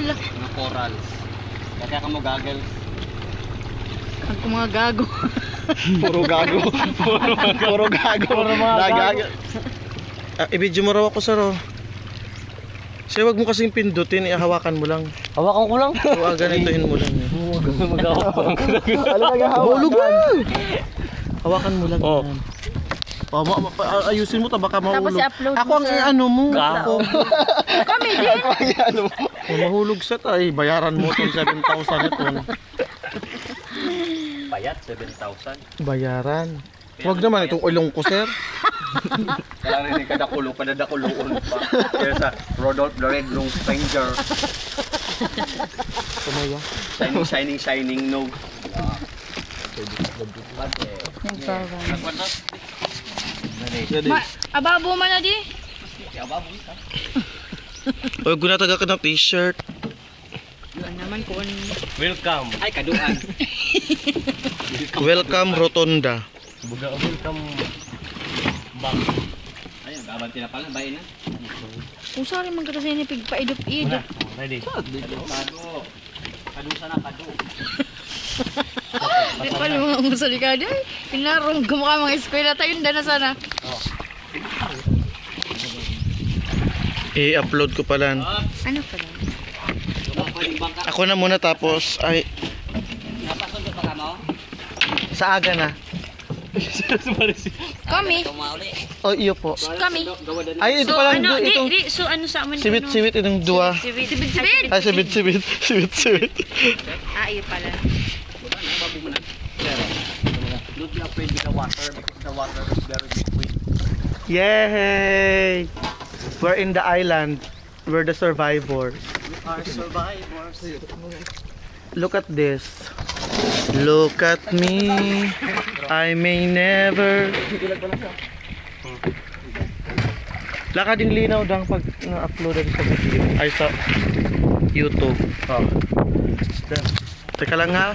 sila. Mga coral. Kaya ka mo gagel. Ang mga gago. Puro gago. Puro gago. Puro mga gago. I-video mo raw ako, sir. Sir, wag mo kasing pindutin, hawakan mo lang. Hawakan ko lang. O, ganituhin mo lang. Mag-ahawak. Hulog na! Hawakan mo lang. Oh. Yan. Ayusin mo, baka mahulog. Tapos i-upload ako mo, ang sir. ano mo. Ako. Kami din. Mahulog sa tayo. Bayaran mo itong 7,000 ito. Payat, 7,000. Bayaran. Huwag naman itong ulong ko, sir. Kailangan rin kadakulo, padadakuloon pa. Kaya sa Rodolph the Red Nose Stranger. Tumaya. Shining nose. Ababo man na di. O, gunataga ka ng t-shirt. Yun naman kung Welcome. Ay, kaduan. Welcome, Rotonda. Welcome back. Ayun, gabanti na pala, bayin na. kung saan man kasi ni pigpaidop-idop. Ready? Kado. Kado sana, kado. Di pa mga musalikada. Pinarong kumukha mga eskwela tayo na sana. I-upload ko pala. Ano pala? Ako na muna tapos ay Napasundot pa ka mo? sa aga na. Kami. O, iyo po. Kami. Ay, ito So pala ano, itong so ano sa amin? sibit-sibit itong dua. Sibit-sibit. Ay, sibit-sibit. Sibit-sibit. Ah, iyo pala. Don't be afraid with the water because the water is very liquid. Yay! We're in the island. We're the survivors. We are survivors. Look at this. Look at me. I may never. Lakading linaw dang pag na-upload sa video. Ay sa YouTube. Oh. Teka lang ha.